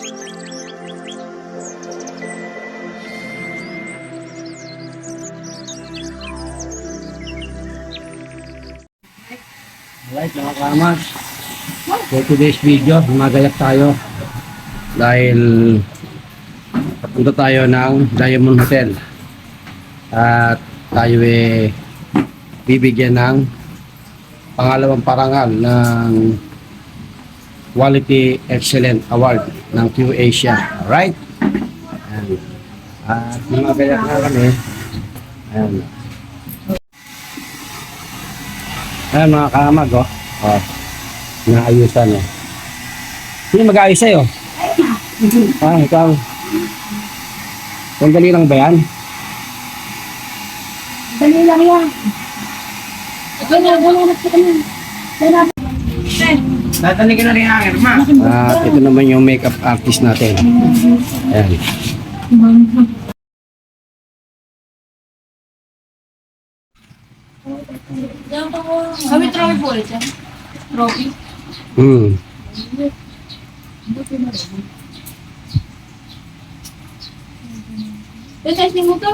Alright mga kamas, for today's video, magayak tayo dahil papunta tayo ng Diamond Hotel at tayo bibigyan ng pangalawang parangal ng Quality Excellent Award ng Q Asia. Alright? Ayan. At magayak na kami. Ayan. Ayan mga kamag, oh. Oh. Naayusan, oh. Sino mag-aayos sa'yo? Ah, ikaw. Sandali lang ba yan? Dali lang yan. Ito na, wala na sa kanya. Tatali ka na rin hanger, ma. At ito naman yung makeup artist natin. Ayan. Kami trophy po ulit yan. Trophy. Testing mo to.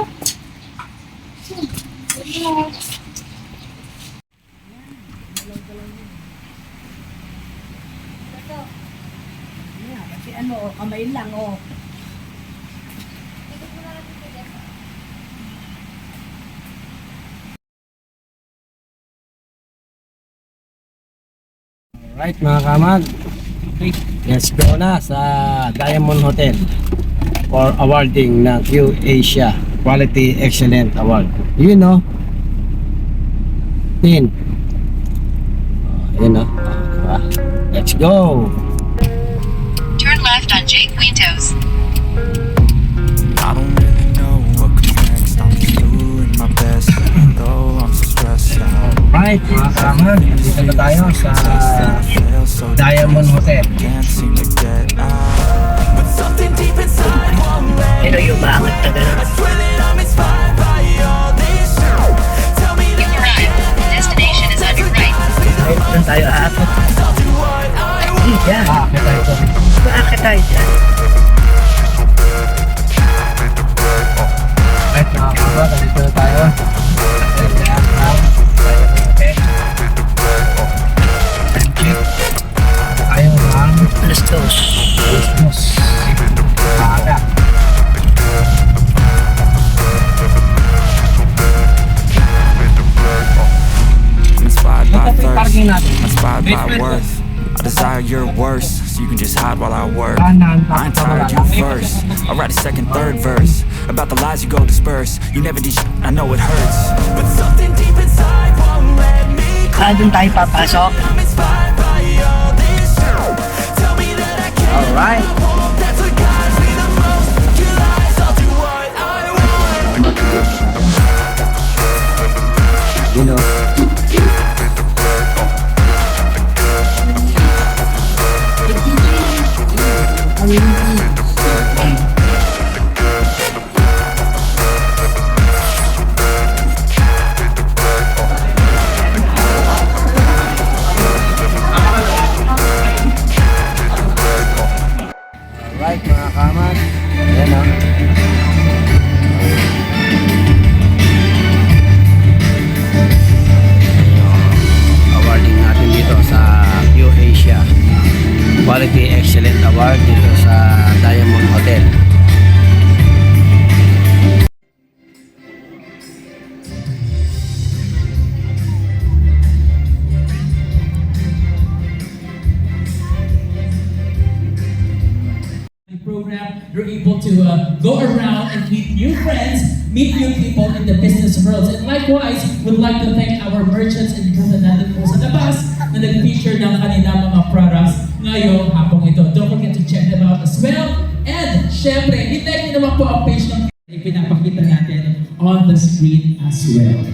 Kasi ano, kamay lang, oh. Alright mga kamag, let's go na sa Diamond Hotel for awarding ng Q Asia Quality Excellent Award. You know, Tin. Yun, no? Diba? Let's go! Turn left on Jake Quintos. I don't really know what comes next. I'm just doing my best, even though I'm so stressed out. Alright mga kamag, dito na tayo sa Diamond Hotel. Can't seem to get out, but something deep inside won't let Pero yung bakit na gano'n? I swear that I'm inspired by all this shit. Tell me that You've arrived. Destination is on your right. Ay, doon tayo aakit. I'll do what I want. Yan. Kaya tayo ito. Aakit tayo dyan. Alright mga kamag, dito na tayo. Ayaw lang. Alas dos. Christmas. Maaga. I'm inspired by Ito po yung parking thirst, natin. inspired by worth. I desire your worst, so you can just hide while I work. Kanan, I ain't tired, you first. I'll write a second, third verse about the lies you go disperse. You never did shit, I know it hurts, but something deep inside won't let me go. Doon tayo papasok. I'm inspired by all this shit. Tell me that I can't. Alright. That's what guides me the most. Your lies, I'll do what I want. You know. Alright mga kaman. Ayan o. Awarding natin dito sa Q Asia Quality Excellent Award dito sa Diamond Hotel. Program, you're able to go around and meet new friends, meet new people in the business world. And likewise, we'd like to thank our merchants and people na natin po sa labas na nag-feature ng kanilang mga products ngayong hapong ito. Don't forget to check them out as well. And syempre, i-like nyo naman po ang page ng ipinapakita natin on the screen as well.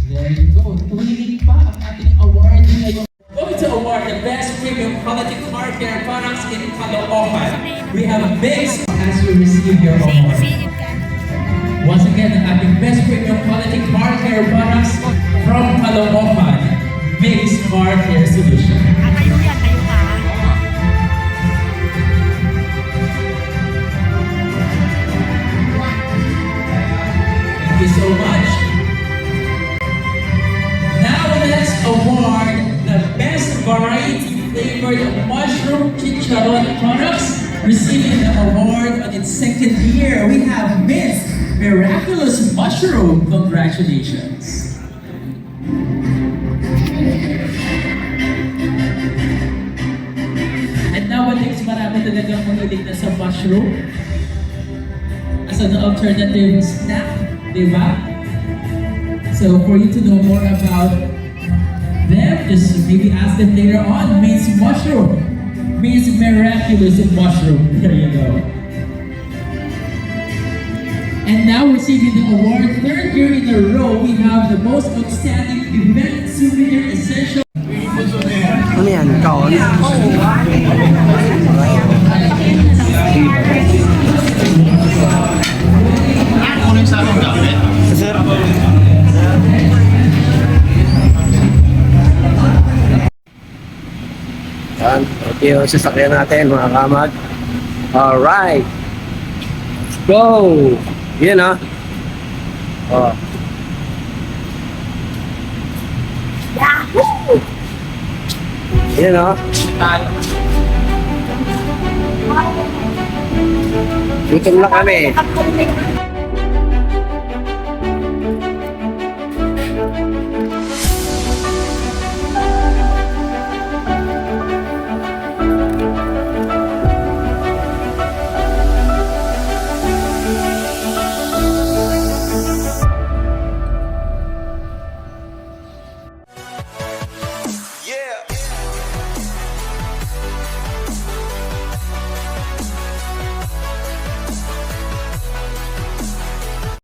There you go. Tumilig pa ang ating award ngayon. Going to award the best premium quality car care products in Caloocan. We have a mix as you receive your award. hair products from Caloocan. Big Smart Hair Solution. Tayo yan, tayo ka. Thank you so much. Now the next award, the best variety flavored mushroom chicharron products, receiving the award on its second year. We have Miss Miraculous Mushroom. Congratulations. And nowadays, marami talagang mahilig na sa mushroom as an alternative snack, di ba? So for you to know more about them, just maybe ask them later on. Miss Mushroom, Miss Miraculous Mushroom. There you go. And now receiving the award, third year in a row, we have the most outstanding event souvenir essential. Ano yan? Kaon? Yan. Ito yung sasakyan natin mga kamag. Alright. Let's go. Yan ah. Oh. Yahoo! Yan ah. Gutom na kami.